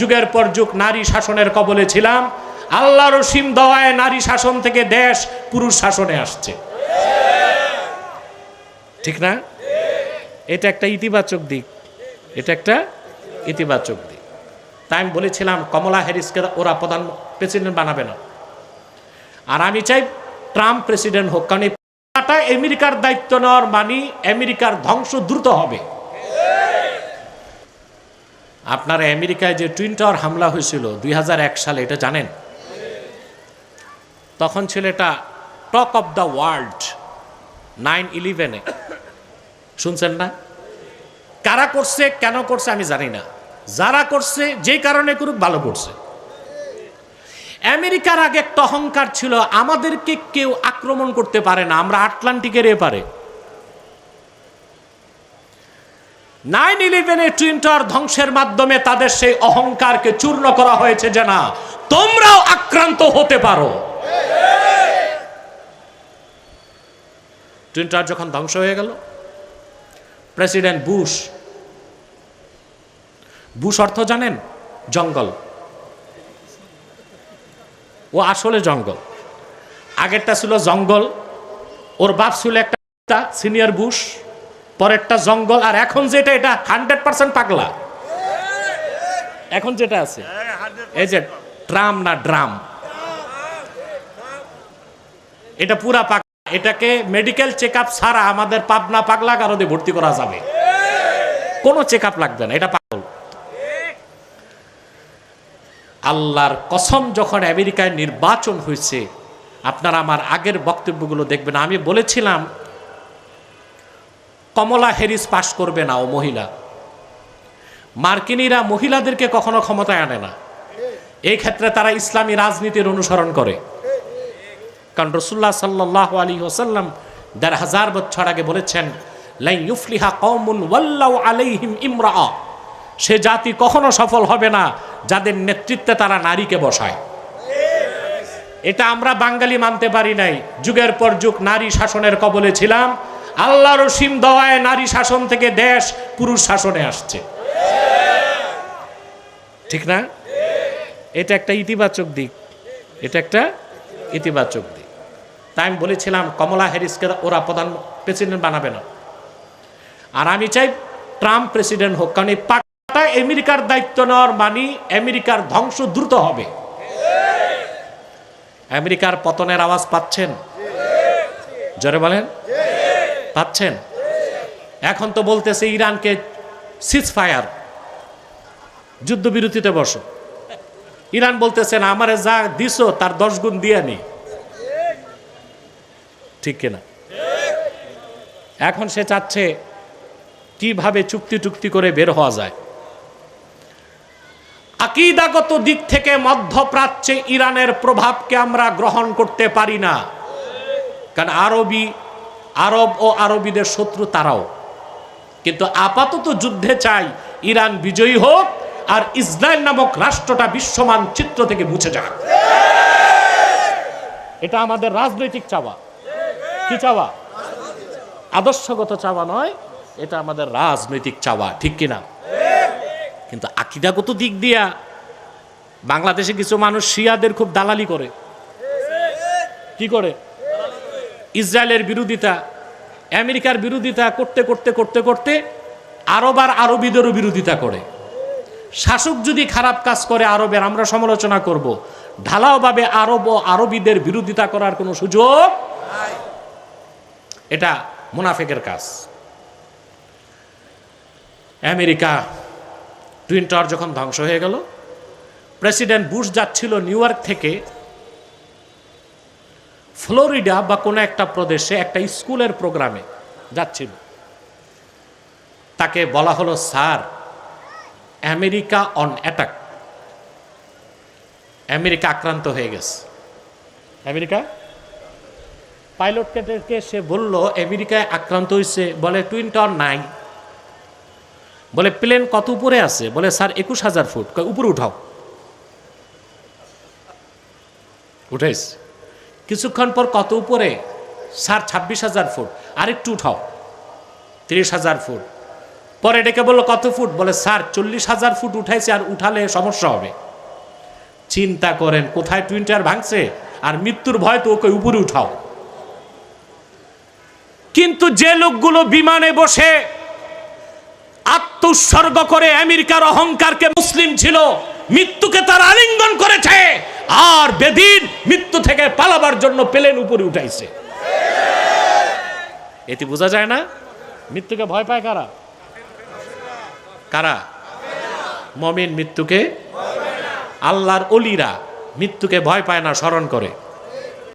যুগের পর যুগ নারী শাসনের কবলে ছিলাম, আল্লাহর অসীম দয়ায় নারী শাসন থেকে দেশ পুরুষ শাসনে আসছে। ঠিক না? এটা একটা ইতিবাচক দিক, এটা একটা ইতিবাচক দিক। তাই আমি বলেছিলাম কমলা হ্যারিসকে ওরা প্রধান প্রেসিডেন্ট বানাবে না, আর আমি চাই ট্রাম্প প্রেসিডেন্ট হোক, কারণ আমেরিকার দায়িত্ব নেওয়ার মানে আমেরিকার ধ্বংস দ্রুত হবে। আপনারা আমেরিকায় যে টুইন টাওয়ার হামলা হয়েছিল 2001 সালে, এটা জানেন? তখন ছিল এটা টক অফ দ্য ওয়ার্ল্ড 9/11-এ, শুনছেন না? কারা করছে, কেন করছে আমি জানি না, যারা করছে যেই কারণে করুক ভালো করছে। আমেরিকার আগে একটা অহংকার ছিল, আমাদেরকে কেউ আক্রমণ করতে পারে না, আমরা আটলান্টিকের এপারে। 9/11-এ টুইন টাওয়ার ধ্বংসের মাধ্যমে তাদের সেই অহংকারকে চূর্ণ করা হয়েছে যে না, তোমরাও আক্রান্ত হতে পারো। টুইন টাওয়ার যখন ধ্বংস হয়ে গেল, প্রেসিডেন্ট বুশ অর্থ জানেন? জঙ্গল। ও আসলে জঙ্গল। আগেরটা ছিল জঙ্গল, ওর বাপ ছিল একটা সিনিয়র বুশ, পরেরটা জঙ্গল, আর এখন যেটা এটা 100% পাগলা। এখন যেটা আছে এই যে ট্রাম না ড্রাম, এটা পুরা পাগলা। এটাকে মেডিকেল চেক আপ ছাড়া আমাদের পাবনা পাগলা কারণে ভর্তি করা যাবে, কোনো চেক আপ লাগবে না, এটা পাগল। আল্লাহর কসম, যখন আমেরিকায় নির্বাচন হয়েছে, আপনারা আমার আগের বক্তব্যগুলো দেখবেন, আমি বলেছিলাম কমলা হ্যারিস পাশ করবে না, ও মহিলা। মার্কিনীরা মহিলাদেরকে কখনো ক্ষমতায় আনে না, এই ক্ষেত্রে তারা ইসলামী রাজনীতির অনুসরণ করে। কারণ রাসূলুল্লাহ সাল্লাল্লাহু আলাইহি ওয়াসাল্লাম ১,৫০০ বছর আগে বলেছেন, লা ইউফলিহা কওমুন ওয়াল্লাউ আলাইহিম ইমরাআ, সে জাতি কখনো সফল হবে না যাদের নেতৃত্বে তারা নারীকে বসায়। এটা আমরা বাঙালি মানতে পারি নাই, যুগের পর যুগ নারী শাসনের কবলে ছিলাম, আল্লাহর অসীম দয়ায় নারী শাসন থেকে দেশ পুরুষ শাসনে আসছে। ঠিক না? এটা একটা ইতিবাচক দিক, এটা একটা ইতিবাচক দিক। তাই আমি বলেছিলাম কমলা হ্যারিসকে ওরা প্রধান প্রেসিডেন্ট বানাবে না, আর আমি চাই ট্রাম্প প্রেসিডেন্ট হোক, কারণ এই পাটা আমেরিকার দায়িত্ব নেওয়ার মানে আমেরিকার ধ্বংস দ্রুত হবে। আমেরিকার পতনের আওয়াজ পাচ্ছেন? জোরে বলেন, পাচ্ছেন? এখন তো বলতেছে ইরানকে সিজ ফায়ার, যুদ্ধবিরতিতে বসো। ইরান বলতেছে না, আমারে যা দিছো তার 10 গুণ দিয়ে নি। ঠিক কিনা? এখন সে চাচ্ছে কিভাবে চুক্তি করে বের হওয়া যায়। আকীদাগত দিক থেকে মধ্যপ্রাচ্যে ইরানের প্রভাবকে আমরা গ্রহণ করতে পারি না, কারণ আরব ও আরবীদের শত্রু তারাও। কিন্তু আপাতত যুদ্ধে চাই ইরান বিজয়ী হোক, আর ইসরায়েল নামক রাষ্ট্রটা বিশ্বমান চিত্র থেকে মুছে যাক। এটা আমাদের রাজনৈতিক চাওয়া। কি চাওয়া? আদর্শগত চাওয়া নয়, এটা আমাদের রাজনৈতিক চাওয়া। ঠিক কিনা? কিন্তু আকীদাগত দিক দিয়া বাংলাদেশে কিছু মানুষ শিয়াদের খুব দালালি করে। কি করে? ইসরায়েলের বিরোধিতা, আমেরিকার বিরোধিতা করতে করতে করতে করতে আরব আর আরবীদেরও বিরোধিতা করে। শাসক যদি খারাপ কাজ করে আরবের, আমরা সমালোচনা করব, ঢালাওভাবে আরব ও আরবীদের বিরোধিতা করার কোনো সুযোগ নাই। এটা মুনাফিকের কাজ। আমেরিকা টুইন টাওয়ার যখন ধ্বংস হয়ে গেল, প্রেসিডেন্ট বুশ যাচ্ছিল নিউ ইয়র্ক থেকে ফ্লোরিডা বা কোনো একটা প্রদেশে একটা স্কুলের প্রোগ্রামে যাচ্ছিল। তাকে বলা হলো, sir America on attack, America আক্রান্ত হয়ে গেছে। আমেরিকা পাইলটকে সে বলল আমেরিকায় আক্রান্ত হয়েছে। বলে টুইন টাওয়ার নাই। বলে প্লেন কত উপরে আছে? বলে স্যার 21,000 ফুট। উপরে উঠাও। উঠাইস। কিছুক্ষণ পর কত উপরে? Sir 26,000 foot. আরেকটু উঠাও, 30,000 ফুট। পরে ডেকে বললো কত ফুট? বলে স্যার 40,000 ফুট উঠাইছে, আর উঠালে সমস্যা হবে। চিন্তা করেন, কোথায় টুইন টায়ার ভাঙছে, আর মৃত্যুর ভয় তো ওকে উপরে উঠাও। কিন্তু যে লোকগুলো বিমানে বসে আত্মোৎসর্গ করে আমেরিকার অহংকারকে, মুসলিম ছিল, মৃত্যুকে তার আলিঙ্গন করেছে, আর বেদিন মৃত্যু থেকে পালাবার জন্য প্লেন উপরে উঠাইছে। এতে বোঝা যায় না মৃত্যুকে ভয় পায় কারা? কারা? মুমিন মৃত্যুকে, আল্লাহর ওলিরা মৃত্যুকে ভয় পায় না, স্মরণ করে।